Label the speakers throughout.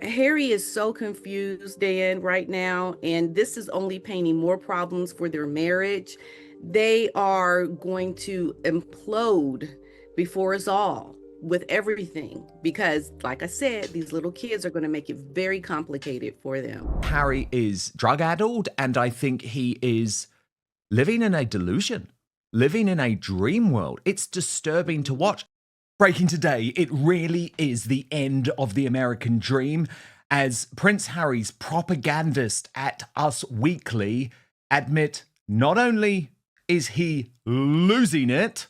Speaker 1: Harry is so confused, Dan, right now, and this is only painting more problems for their marriage. They are going to implode before us all with everything because, like I said, these little kids are going to make it very complicated for them.
Speaker 2: Harry is drug addled, and I think he is living in a delusion, living in a dream world. It's disturbing to watch. Breaking today, it really is the end of the American dream as Prince Harry's propagandist at Us Weekly admit not only is he losing it,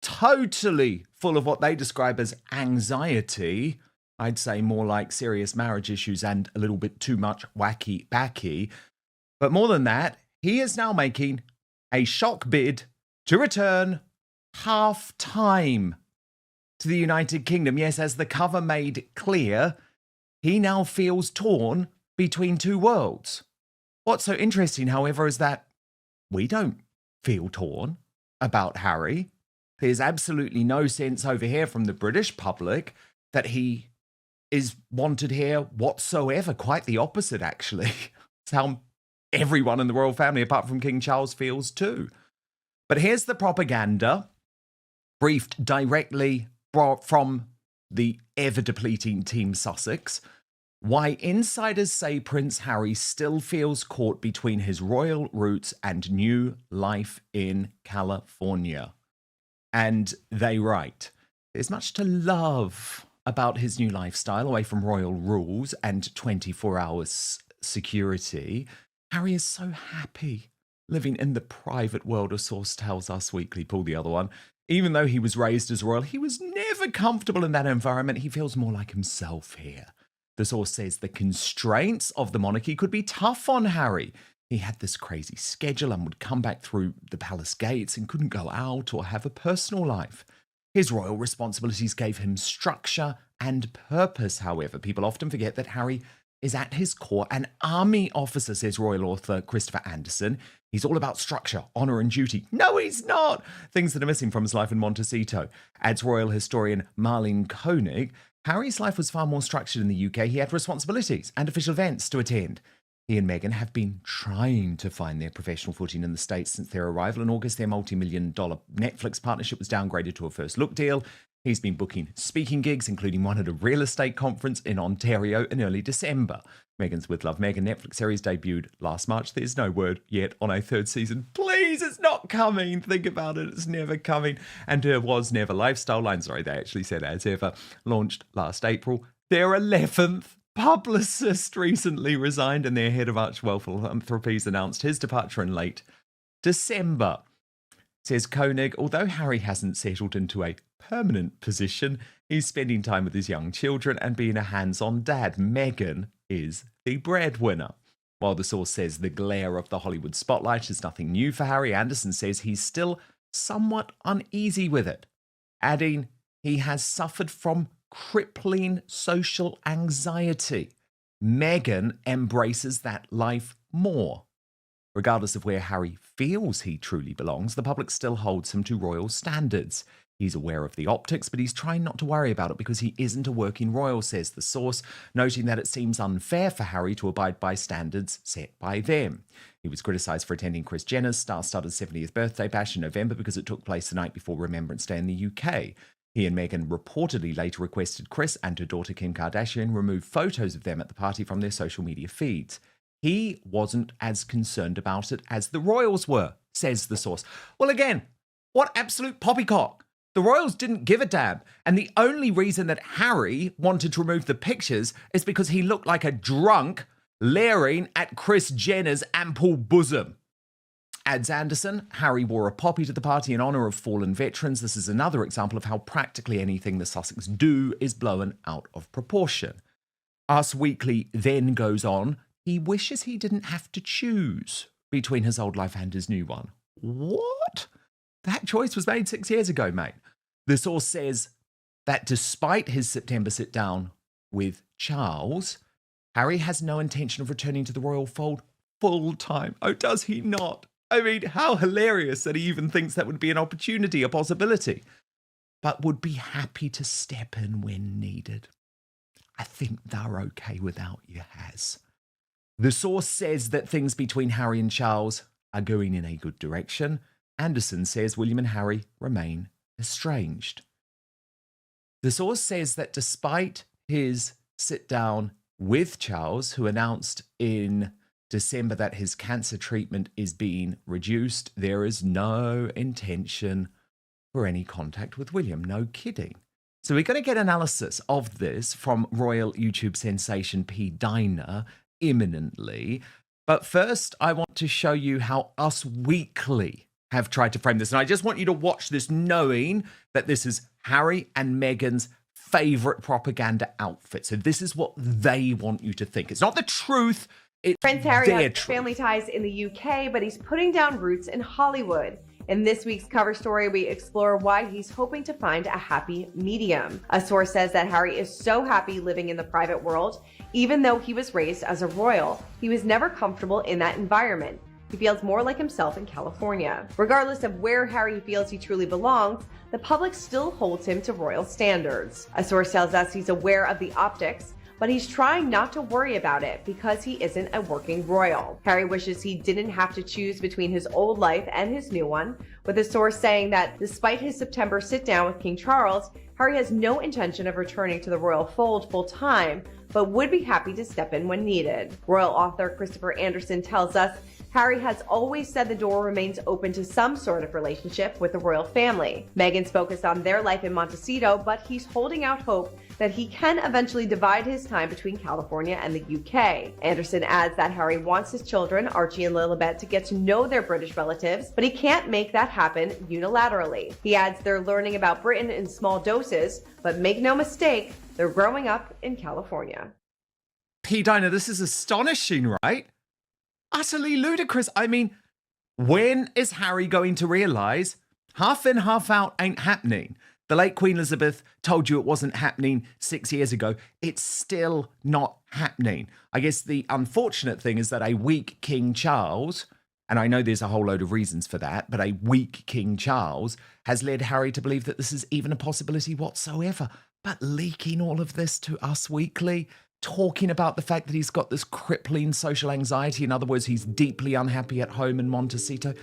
Speaker 2: totally full of what they describe as anxiety, I'd say more like serious marriage issues and a little bit too much wacky backy. But more than that, he is now making a shock bid to return half-time to the United Kingdom. Yes, as the cover made clear, he now feels torn between two worlds. What's so interesting, however, is that we don't feel torn about Harry. There's absolutely no sense over here from the British public that he is wanted here whatsoever. Quite the opposite, actually. It's how everyone in the royal family, apart from King Charles, feels too. But here's the propaganda, briefed directly from the ever-depleting Team Sussex, why insiders say Prince Harry still feels caught between his royal roots and new life in California. And they write, there's much to love about his new lifestyle away from royal rules and 24 hours security. Harry is so happy living in the private world, a source tells Us Weekly. Pull the other one. Even though he was raised as royal, he was never comfortable in that environment. He feels more like himself here. The source says the constraints of the monarchy could be tough on Harry. He had this crazy schedule and would come back through the palace gates and couldn't go out or have a personal life. His royal responsibilities gave him structure and purpose, however. People often forget that Harry is at his core an army officer, says royal author Christopher Anderson. He's all about structure, honour and duty. No, he's not. Things that are missing from his life in Montecito. Adds royal historian Marlene Koenig, Harry's life was far more structured in the UK. He had responsibilities and official events to attend. He and Meghan have been trying to find their professional footing in the States since their arrival in August. Their multi-million-dollar Netflix partnership was downgraded to a first-look deal. He's been booking speaking gigs, including one at a real estate conference in Ontario in early December. Meghan's With Love Meghan Netflix series debuted last March. There's no word yet on a third season. Please, it's not coming. Think about it. It's never coming. And her Was Never lifestyle line, sorry, they actually said as ever, launched last April. Their 11th publicist recently resigned, and their head of arch-wealth philanthropies announced his departure in late December. Says Koenig, although Harry hasn't settled into a permanent position, he's spending time with his young children and being a hands-on dad. Meghan is the breadwinner. While the source says the glare of the Hollywood spotlight is nothing new for Harry, Anderson says he's still somewhat uneasy with it, adding he has suffered from crippling social anxiety. Meghan embraces that life more. Regardless of where Harry feels he truly belongs, the public still holds him to royal standards. He's aware of the optics, but he's trying not to worry about it because he isn't a working royal, says the source, noting that it seems unfair for Harry to abide by standards set by them. He was criticised for attending Kris Jenner's star-studded 70th birthday bash in November because it took place the night before Remembrance Day in the UK. He and Meghan reportedly later requested Kris and her daughter Kim Kardashian remove photos of them at the party from their social media feeds. He wasn't as concerned about it as the royals were, says the source. Well, again, what absolute poppycock. The royals didn't give a damn. And the only reason that Harry wanted to remove the pictures is because he looked like a drunk leering at Kris Jenner's ample bosom. Adds Anderson, Harry wore a poppy to the party in honour of fallen veterans. This is another example of how practically anything the Sussex do is blown out of proportion. Us Weekly then goes on, he wishes he didn't have to choose between his old life and his new one. What? That choice was made 6 years ago, mate. The source says that despite his September sit-down with Charles, Harry has no intention of returning to the royal fold full-time. Oh, does he not? I mean, how hilarious that he even thinks that would be an opportunity, a possibility, but would be happy to step in when needed. I think they're okay without you, Has. The source says that things between Harry and Charles are going in a good direction. Anderson says William and Harry remain estranged. The source says that despite his sit down with Charles, who announced in December that his cancer treatment is being reduced, there is no intention for any contact with William. No kidding. So we're going to get analysis of this from royal YouTube sensation P-Dina imminently. But first, I want to show you how Us Weekly have tried to frame this. And I just want you to watch this knowing that this is Harry and Meghan's favorite propaganda outfit. So this is what they want you to think. It's not the truth. It's
Speaker 3: Prince Harry
Speaker 2: their
Speaker 3: has
Speaker 2: truth.
Speaker 3: family ties in the UK, but he's putting down roots in Hollywood. In this week's cover story, we explore why he's hoping to find a happy medium. A source says that Harry is so happy living in the private world. Even though he was raised as a royal, he was never comfortable in that environment. He feels more like himself in California. Regardless of where Harry feels he truly belongs, the public still holds him to royal standards. A source tells us he's aware of the optics, but he's trying not to worry about it because he isn't a working royal. Harry wishes he didn't have to choose between his old life and his new one, with a source saying that despite his September sit-down with King Charles, Harry has no intention of returning to the royal fold full-time, but would be happy to step in when needed. Royal author Christopher Anderson tells us Harry has always said the door remains open to some sort of relationship with the royal family. Meghan's focused on their life in Montecito, but he's holding out hope that he can eventually divide his time between California and the UK. Anderson adds that Harry wants his children, Archie and Lilibet, to get to know their British relatives, but he can't make that happen unilaterally. He adds they're learning about Britain in small doses, but make no mistake, they're growing up in California.
Speaker 2: P-Dina, this is astonishing, right? Utterly ludicrous. I mean, when is Harry going to realise half in, half out ain't happening? The late Queen Elizabeth told you it wasn't happening 6 years ago. It's still not happening. I guess the unfortunate thing is that a weak King Charles, and I know there's a whole load of reasons for that, but a weak King Charles has led Harry to believe that this is even a possibility whatsoever. But leaking all of this to Us Weekly, talking about the fact that he's got this crippling social anxiety. In other words, he's deeply unhappy at home in Montecito.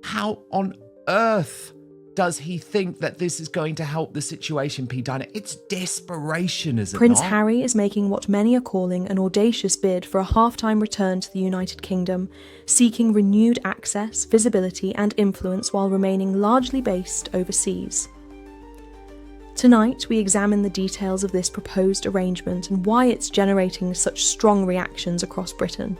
Speaker 2: How on earth does he think that this is going to help the situation, P-Dina? It's desperation, is it
Speaker 4: Prince
Speaker 2: not?
Speaker 4: Harry is making what many are calling an audacious bid for a half-time return to the United Kingdom, seeking renewed access, visibility and influence while remaining largely based overseas. Tonight, we examine the details of this proposed arrangement and why it's generating such strong reactions across Britain.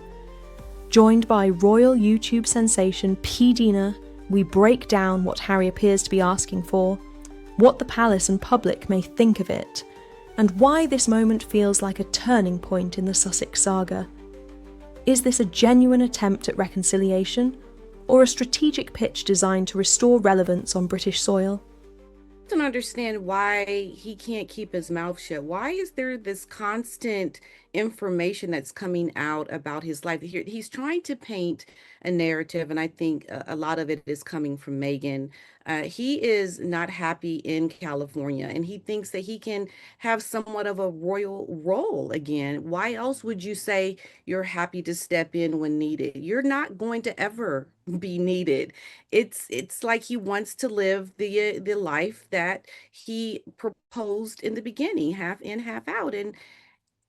Speaker 4: Joined by royal YouTube sensation P-Dina, we break down what Harry appears to be asking for, what the palace and public may think of it, and why this moment feels like a turning point in the Sussex saga. Is this a genuine attempt at reconciliation, or a strategic pitch designed to restore relevance on British soil?
Speaker 1: Don't understand why he can't keep his mouth shut. Why is there this constant information that's coming out about his life? He's trying to paint a narrative, and I think a lot of it is coming from Meghan. He is not happy in California, and he thinks that he can have somewhat of a royal role again. Why else would you say you're happy to step in when needed? You're not going to ever be needed. It's like he wants to live the life that he proposed in the beginning, half in, half out, and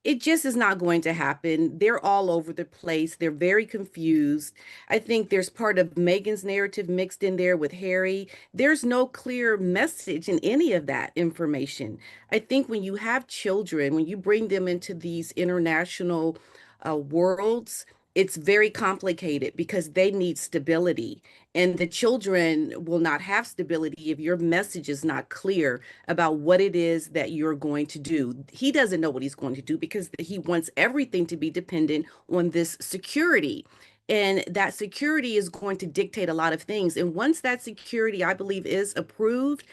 Speaker 1: it just is not going to happen. They're all over the place. They're very confused. I think there's part of Meghan's narrative mixed in there with Harry. There's no clear message in any of that information. I think when you have children, when you bring them into these international worlds, it's very complicated because they need stability. And the children will not have stability if your message is not clear about what it is that you're going to do. He doesn't know what he's going to do because he wants everything to be dependent on this security. And that security is going to dictate a lot of things. And once that security, I believe, is approved,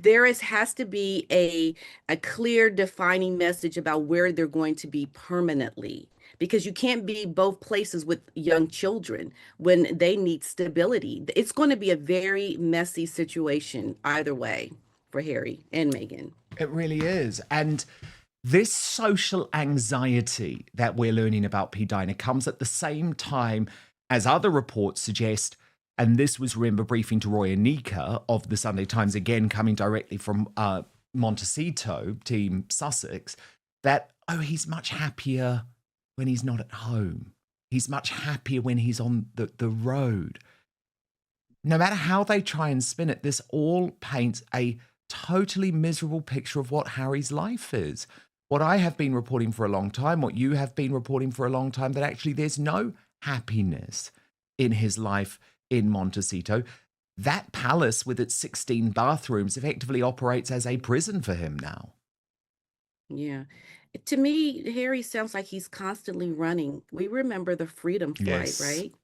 Speaker 1: has to be a clear defining message about where they're going to be permanently, because you can't be both places with young children when they need stability. It's going to be a very messy situation either way for Harry and Meghan.
Speaker 2: It really is. And This social anxiety that we're learning about, P-Dina, comes at the same time as other reports suggest, and this was, remember, briefing to Roy Anika of the Sunday Times, again coming directly from Montecito, Team Sussex, that, he's much happier when he's not at home. He's much happier when he's on the road. No matter how they try and spin it, this all paints a totally miserable picture of what Harry's life is. What I have been reporting for a long time, what you have been reporting for a long time, that actually there's no happiness in his life in Montecito. That palace with its 16 bathrooms effectively operates as a prison for him now.
Speaker 1: Yeah. To me, Harry sounds like he's constantly running. We remember the freedom flight,
Speaker 2: Yes.
Speaker 1: right?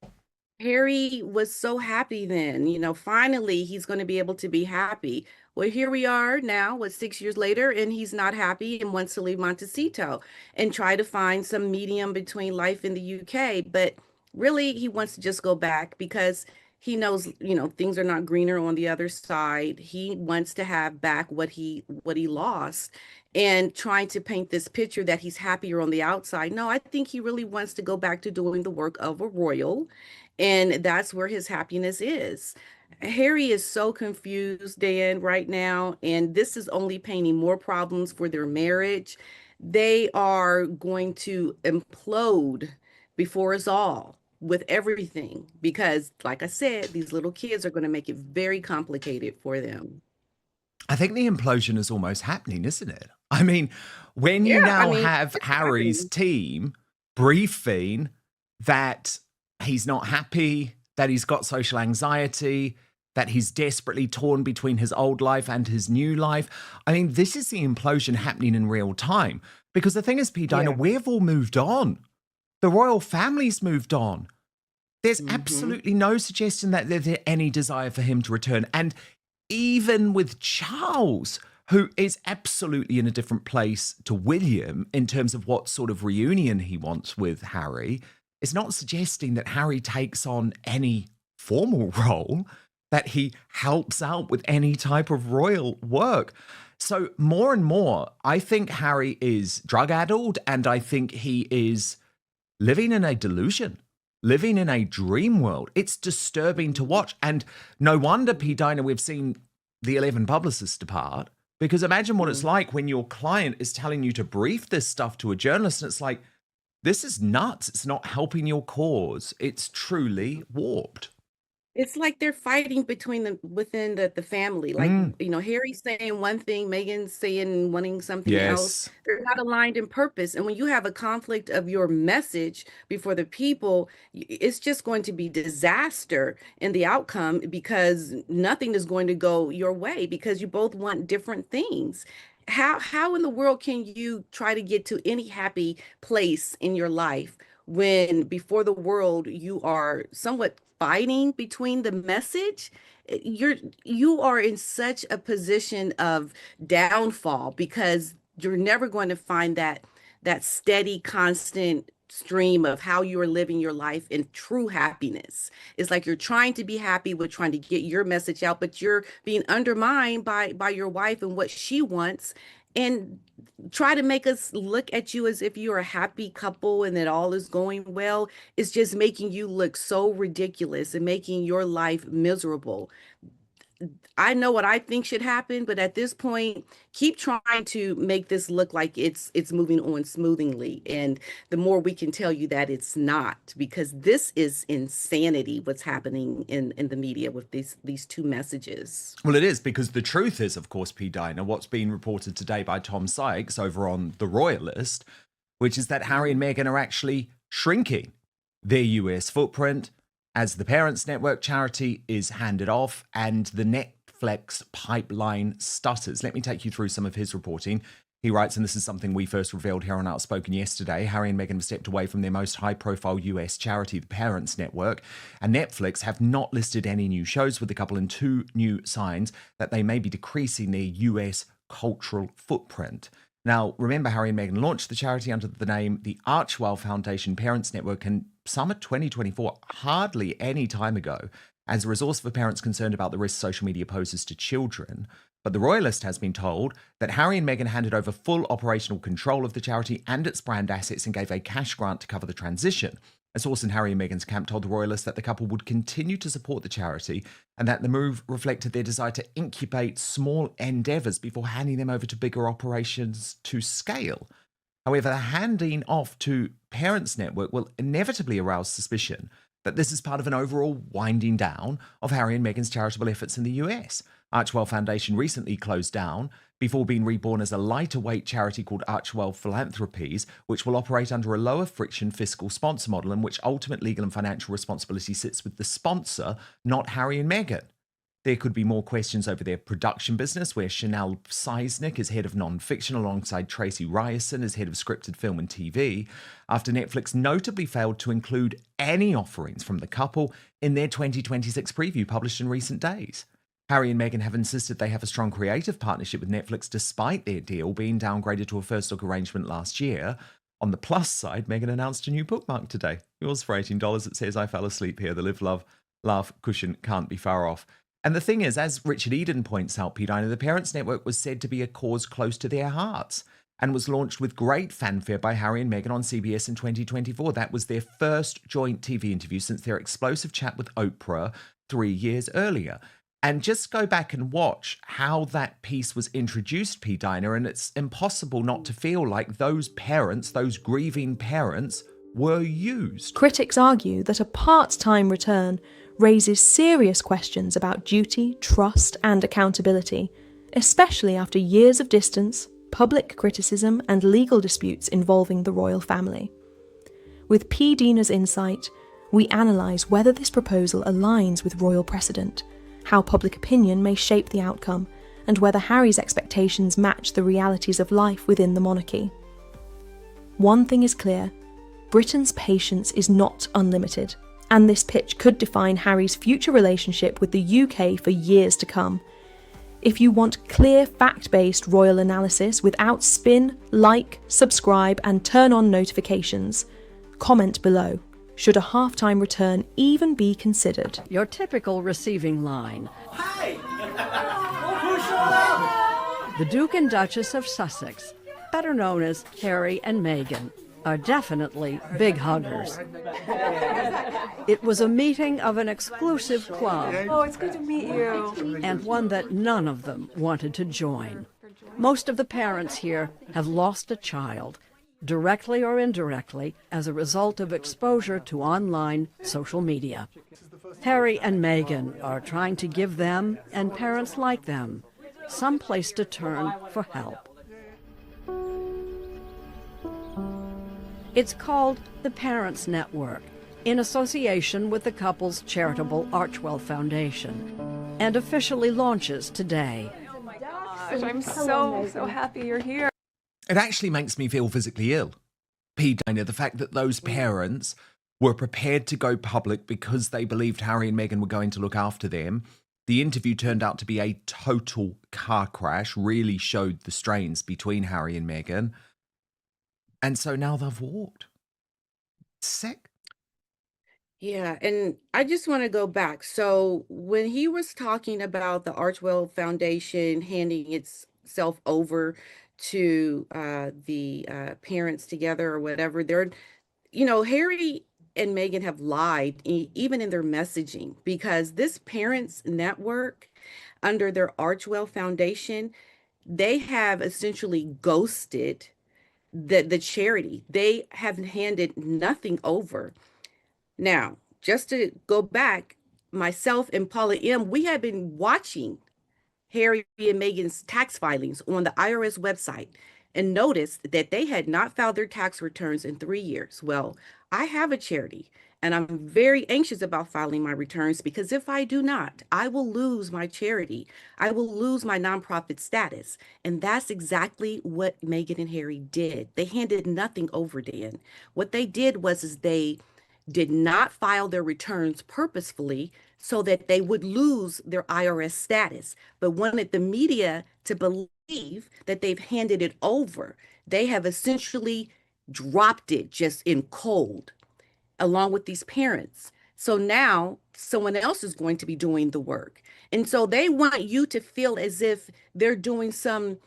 Speaker 1: Harry was so happy then, finally he's going to be able to be happy. Well, here we are now, 6 years later, and he's not happy and wants to leave Montecito and try to find some medium between life in the UK. But really, he wants to just go back because he knows, things are not greener on the other side. He wants to have back what he lost and trying to paint this picture that he's happier on the outside. No, I think he really wants to go back to doing the work of a royal, and that's where his happiness is. Harry is so confused, Dan, right now, and this is only painting more problems for their marriage. They are going to implode before us all with everything because, like I said, these little kids are going to make it very complicated for them.
Speaker 2: I think the implosion is almost happening, isn't it? I mean, when you
Speaker 1: Yeah, I
Speaker 2: now
Speaker 1: mean,
Speaker 2: have
Speaker 1: it's
Speaker 2: Harry's
Speaker 1: happening.
Speaker 2: team briefing that he's not happy, that he's got social anxiety, that he's desperately torn between his old life and his new life. I mean, this is the implosion happening in real time. Because the thing is, P-Dina,
Speaker 1: Yeah.
Speaker 2: we've all moved on. The royal family's moved on. There's
Speaker 1: Hmm.
Speaker 2: absolutely no suggestion that there's any desire for him to return. And even with Charles, who is absolutely in a different place to William in terms of what sort of reunion he wants with Harry, it's not suggesting that Harry takes on any formal role, that he helps out with any type of royal work. So more and more, I think Harry is drug-addled, and I think he is living in a delusion, living in a dream world. It's disturbing to watch. And no wonder, P-Dina, we've seen the 11 publicists depart, because imagine what it's like when your client is telling you to brief this stuff to a journalist, and it's like, this is nuts. It's not helping your cause. It's truly warped.
Speaker 1: It's like they're fighting within the family. Like,
Speaker 2: Mm,
Speaker 1: Harry's saying one thing, Meghan's saying wanting something else.
Speaker 2: yes.
Speaker 1: They're not aligned in purpose. And when you have a conflict of your message before the people, it's just going to be disaster in the outcome because nothing is going to go your way because you both want different things. How in the world can you try to get to any happy place in your life when before the world you are somewhat fighting between the message? You are in such a position of downfall because you're never going to find that steady constant stream of how you are living your life in true happiness. It's like you're trying to be happy with trying to get your message out, but you're being undermined by your wife and what she wants, and try to make us look at you as if you're a happy couple and that all is going well. It's just making you look so ridiculous and making your life miserable. I know what I think should happen, but at this point, keep trying to make this look like it's moving on smoothly. And the more we can tell you that it's not, because this is insanity what's happening in the media with these two messages.
Speaker 2: Well, it is, because the truth is, of course, P-Dina, what's been reported today by Tom Sykes over on The Royalist, which is that Harry and Meghan are actually shrinking their US footprint as the Parents Network charity is handed off and the Netflix pipeline stutters. Let me take you through some of his reporting. He writes, and this is something we first revealed here on Outspoken yesterday, Harry and Meghan have stepped away from their most high-profile US charity, the Parents Network, and Netflix have not listed any new shows, with the couple in two new signs that they may be decreasing their US cultural footprint. Now, remember, Harry and Meghan launched the charity under the name the Archwell Foundation Parents Network in summer 2024, hardly any time ago, as a resource for parents concerned about the risk social media poses to children. But the Royalist has been told that Harry and Meghan handed over full operational control of the charity and its brand assets and gave a cash grant to cover the transition. A source in Harry and Meghan's camp told the Royalist that the couple would continue to support the charity and that the move reflected their desire to incubate small endeavours before handing them over to bigger operations to scale. However, the handing off to Parents Network will inevitably arouse suspicion that this is part of an overall winding down of Harry and Meghan's charitable efforts in the US. Archewell Foundation recently closed down before being reborn as a lighter weight charity called Archewell Philanthropies, which will operate under a lower friction fiscal sponsor model in which ultimate legal and financial responsibility sits with the sponsor, not Harry and Meghan. There could be more questions over their production business, where Chanel Seisnick is head of non-fiction alongside Tracy Ryerson as head of scripted film and TV, after Netflix notably failed to include any offerings from the couple in their 2026 preview published in recent days. Harry and Meghan have insisted they have a strong creative partnership with Netflix despite their deal being downgraded to a first look arrangement last year. On the plus side, Meghan announced a new bookmark today. Yours for $18. It says, "I fell asleep here. The live, love, laugh cushion can't be far off." And the thing is, as Richard Eden points out, P-Dina, the Parents Network was said to be a cause close to their hearts and was launched with great fanfare by Harry and Meghan on CBS in 2024. That was their first joint TV interview since their explosive chat with Oprah 3 years earlier. And just go back and watch how that piece was introduced, P-Dina, and it's impossible not to feel like those parents, those grieving parents, were used.
Speaker 4: Critics argue that a part-time return raises serious questions about duty, trust, and accountability, especially after years of distance, public criticism, and legal disputes involving the royal family. With P-Dina's insight, we analyse whether this proposal aligns with royal precedent, how public opinion may shape the outcome, and whether Harry's expectations match the realities of life within the monarchy. One thing is clear: Britain's patience is not unlimited, and this pitch could define Harry's future relationship with the UK for years to come. If you want clear, fact-based royal analysis without spin, like, subscribe, and turn on notifications, comment below. Should a half-time return even be considered?
Speaker 5: Your typical receiving line.
Speaker 6: Hey!
Speaker 5: The Duke and Duchess of Sussex, better known as Harry and Meghan, are definitely big huggers. It was a meeting of an exclusive club.
Speaker 7: Oh, it's good to meet you.
Speaker 5: And one that none of them wanted to join. Most of the parents here have lost a child, directly or indirectly, as a result of exposure to online social media. Harry and Meghan are trying to give them, and parents like them, some place to turn for help. It's called the Parents Network, in association with the couple's charitable Archewell Foundation, and officially launches today.
Speaker 7: Gosh, I'm so happy you're here.
Speaker 2: It actually makes me feel physically ill. P-Dina, the fact that those parents were prepared to go public because they believed Harry and Meghan were going to look after them. The interview turned out to be a total car crash, really showed the strains between Harry and Meghan. And so now they've walked. Sick.
Speaker 1: Yeah, and I just want to go back. So when he was talking about the Archewell Foundation handing itself over to the parents together or whatever, Harry and Meghan have lied even in their messaging, because this Parents Network under their Archewell Foundation, they have essentially ghosted the charity. They have handed nothing over. Now, just to go back, myself and Paula M., we had been watching Harry and Meghan's tax filings on the IRS website and noticed that they had not filed their tax returns in 3 years. Well, I have a charity and I'm very anxious about filing my returns, because if I do not, I will lose my charity. I will lose my nonprofit status. And that's exactly what Meghan and Harry did. They handed nothing over, Dan. What they did was they did not file their returns purposefully so that they would lose their IRS status, but wanted the media to believe that they've handed it over. They have essentially dropped it just in cold, along with these parents. So now someone else is going to be doing the work. And so they want you to feel as if they're doing some,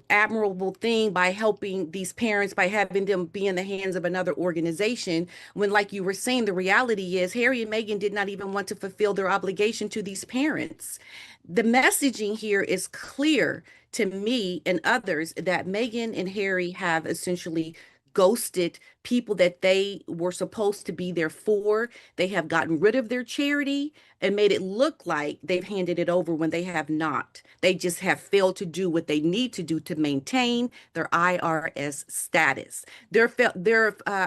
Speaker 1: admirable thing by helping these parents, by having them be in the hands of another organization. When, like you were saying, the reality is Harry and Meghan did not even want to fulfill their obligation to these parents. The messaging here is clear to me and others that Meghan and Harry have essentially ghosted people that they were supposed to be there for. They have gotten rid of their charity and made it look like they've handed it over when they have not. They just have failed to do what they need to do to maintain their IRS status. Their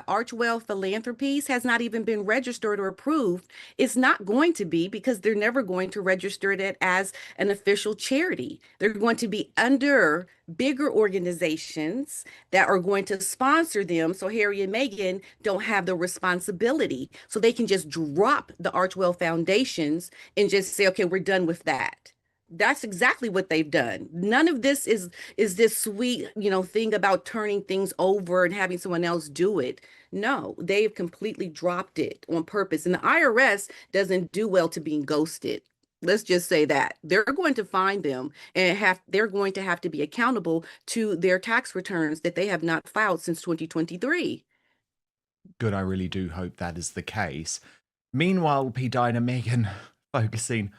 Speaker 1: Archwell Philanthropies has not even been registered or approved. It's not going to be, because they're never going to register it as an official charity. They're going to be under bigger organizations that are going to sponsor them, so Harry and Meghan don't have the responsibility. So they can just drop the Archwell Foundations and just say, okay, we're done with that. That's exactly what they've done. None of this is this sweet, thing about turning things over and having someone else do it. No, they've completely dropped it on purpose. And the IRS doesn't do well to being ghosted. Let's just say that they're going to find them and they're going to have to be accountable to their tax returns that they have not filed since 2023.
Speaker 2: Good, I really do hope that is the case. Meanwhile, P-Dina, Meghan focusing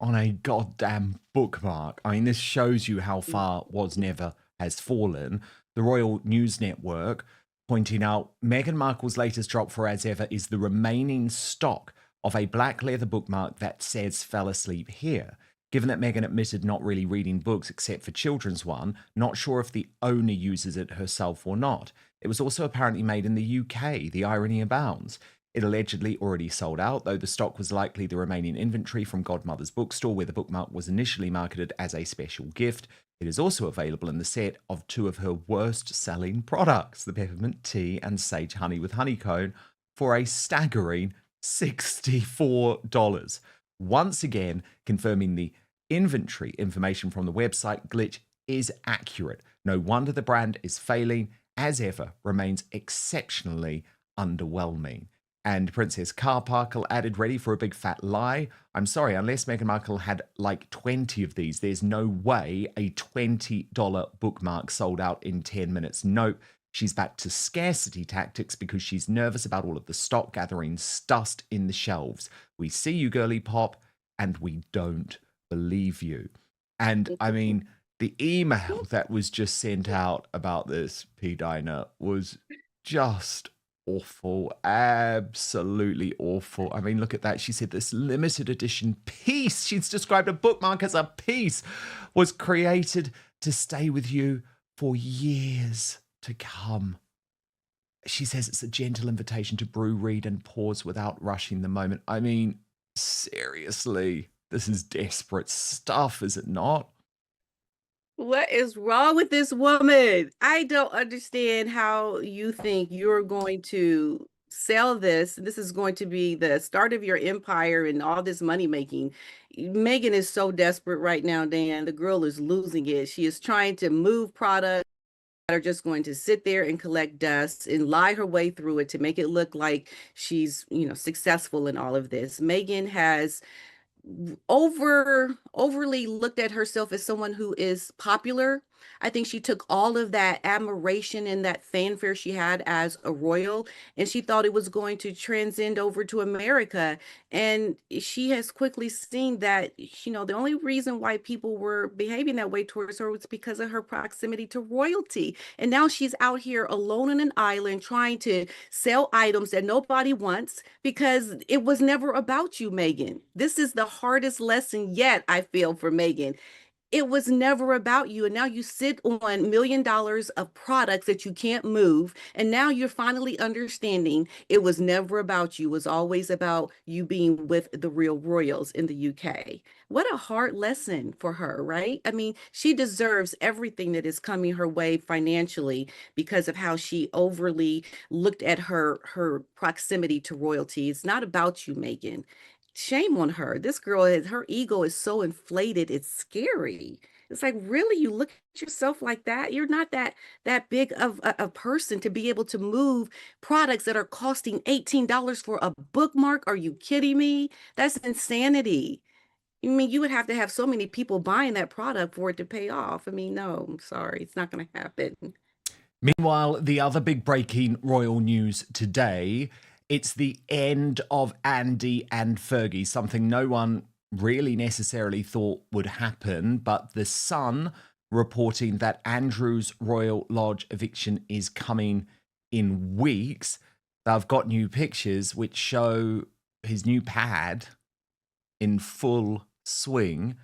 Speaker 2: on a goddamn bookmark. I mean, this shows you how far was never has fallen. The Royal News Network pointing out Meghan Markle's latest drop for as ever is the remaining stock of a black leather bookmark that says "fell asleep here." Given that Meghan admitted not really reading books except for children's one, not sure if the owner uses it herself or not. It was also apparently made in the UK. The irony abounds. It allegedly already sold out, though the stock was likely the remaining inventory from Godmother's bookstore, where the bookmark was initially marketed as a special gift. It is also available in the set of two of her worst-selling products, the peppermint tea and sage honey with honeycomb, for a staggering $64. Once again, confirming the inventory information from the website glitch is accurate. No wonder the brand is failing, as ever, remains exceptionally underwhelming. And Princess Carparkle added, ready for a big fat lie. I'm sorry, unless Meghan Markle had like 20 of these, there's no way a $20 bookmark sold out in 10 minutes. Nope. She's back to scarcity tactics because she's nervous about all of the stock gathering dust in the shelves. We see you, girly pop, and we don't believe you. And I mean, the email that was just sent out about this, P-Dina, was just awful. Absolutely awful. I mean, look at that. She said this limited edition piece, she's described a bookmark as a piece, was created to stay with you for years to come. She says it's a gentle invitation to brew, read, and pause without rushing the moment. I mean, seriously, this is desperate stuff, is it not?
Speaker 1: What is wrong with this woman? I don't understand how you think you're going to sell this. This is going to be the start of your empire and all this money making. Meghan is so desperate right now, Dan. The girl is losing it. She is trying to move products that are just going to sit there and collect dust and lie her way through it to make it look like she's, successful in all of this. Meghan has overly looked at herself as someone who is popular. I think she took all of that admiration and that fanfare she had as a royal, and she thought it was going to transcend over to America. And she has quickly seen that, the only reason why people were behaving that way towards her was because of her proximity to royalty. And now she's out here alone on an island trying to sell items that nobody wants because it was never about you, Meghan. This is the hardest lesson yet, I feel, for Meghan. It was never about you. And now you sit on $1 million of products that you can't move. And now you're finally understanding it was never about you. It was always about you being with the real royals in the UK. What a hard lesson for her, right? I mean, she deserves everything that is coming her way financially because of how she overly looked at her proximity to royalty. It's not about you, Meghan. Shame on her. This girl her ego is so inflated, it's scary. It's like, really, you look at yourself like that? You're not that big of a person to be able to move products that are costing $18 for a bookmark. Are you kidding me? That's insanity. I mean, you would have to have so many people buying that product for it to pay off. I mean, no, I'm sorry, it's not going to happen.
Speaker 2: Meanwhile, the other big breaking royal news today, it's the end of Andy and Fergie, something no one really necessarily thought would happen, but the Sun reporting that Andrew's Royal Lodge eviction is coming in weeks. They've got new pictures which show his new pad in full swing.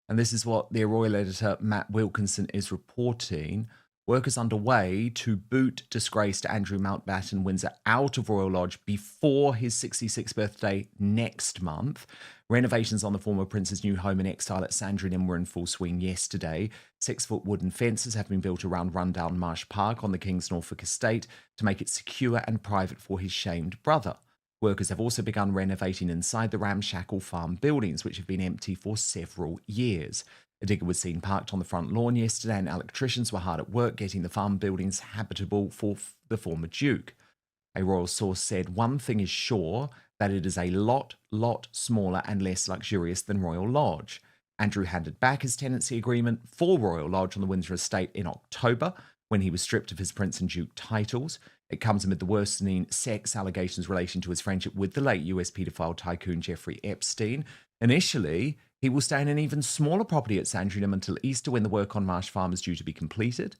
Speaker 2: And this is what their royal editor, Matt Wilkinson, is reporting. Work is underway to boot disgraced Andrew Mountbatten Windsor out of Royal Lodge before his 66th birthday next month. Renovations on the former prince's new home in exile at Sandringham were in full swing yesterday. 6-foot wooden fences have been built around rundown Marsh Park on the King's Norfolk estate to make it secure and private for his shamed brother. Workers have also begun renovating inside the ramshackle farm buildings, which have been empty for several years. A digger was seen parked on the front lawn yesterday, and electricians were hard at work getting the farm buildings habitable for the former Duke. A royal source said one thing is sure, that it is a lot smaller and less luxurious than Royal Lodge. Andrew handed back his tenancy agreement for Royal Lodge on the Windsor estate in October, when he was stripped of his Prince and Duke titles. It comes amid the worsening sex allegations relating to his friendship with the late US paedophile tycoon Jeffrey Epstein. Initially, he will stay in an even smaller property at Sandringham until Easter, when the work on Marsh Farm is due to be completed.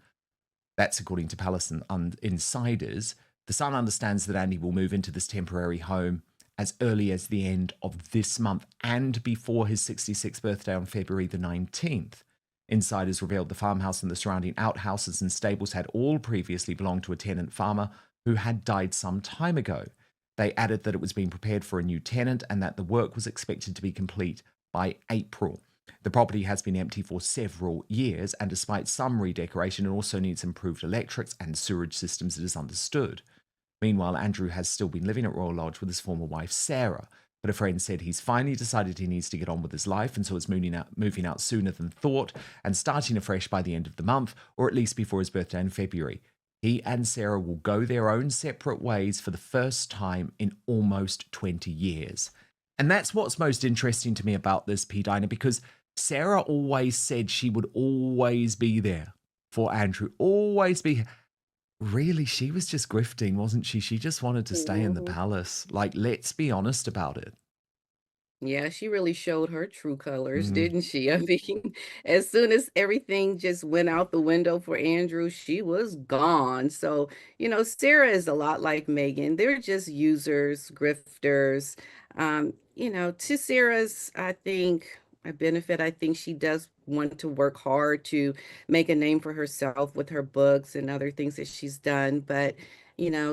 Speaker 2: That's according to Palace and insiders. The Sun understands that Andy will move into this temporary home as early as the end of this month and before his 66th birthday on February the 19th. Insiders revealed the farmhouse and the surrounding outhouses and stables had all previously belonged to a tenant farmer who had died some time ago. They added that it was being prepared for a new tenant and that the work was expected to be complete by April. The property has been empty for several years, and despite some redecoration, it also needs improved electrics and sewerage systems, it is understood. Meanwhile, Andrew has still been living at Royal Lodge with his former wife, Sarah, but a friend said he's finally decided he needs to get on with his life, and so is moving out sooner than thought and starting afresh by the end of the month, or at least before his birthday in February. He and Sarah will go their own separate ways for the first time in almost 20 years. And that's what's most interesting to me about this, P-Dina, because Sarah always said she would always be there for Andrew, always be. Really, she was just grifting, wasn't she? She just wanted to stay in the palace. Like, let's be honest about it.
Speaker 1: Yeah, she really showed her true colors, didn't she? I mean, as soon as everything just went out the window for Andrew, she was gone. So, Sarah is a lot like Megan. They're just users, grifters. To Sarah's, I think, a benefit, I think she does want to work hard to make a name for herself with her books and other things that she's done. But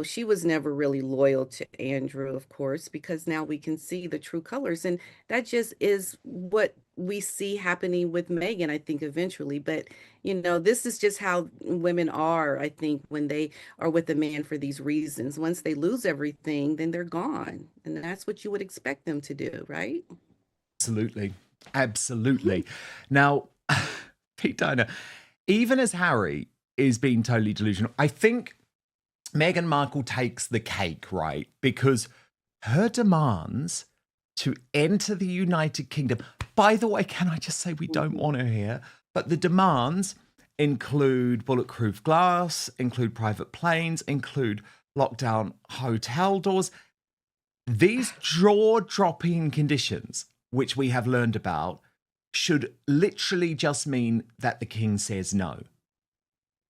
Speaker 1: she was never really loyal to Andrew, of course, because now we can see the true colors. And that just is what we see happening with Megan, I think, eventually. But, this is just how women are, I think, when they are with a man for these reasons. Once they lose everything, then they're gone. And that's what you would expect them to do, right?
Speaker 2: Absolutely. Absolutely. Now, P-Dina, even as Harry is being totally delusional, I think Meghan Markle takes the cake, right? Because her demands to enter the United Kingdom, by the way, can I just say we don't want her here, but the demands include bulletproof glass, include private planes, include lockdown hotel doors. These jaw-dropping conditions, which we have learned about, should literally just mean that the king says no.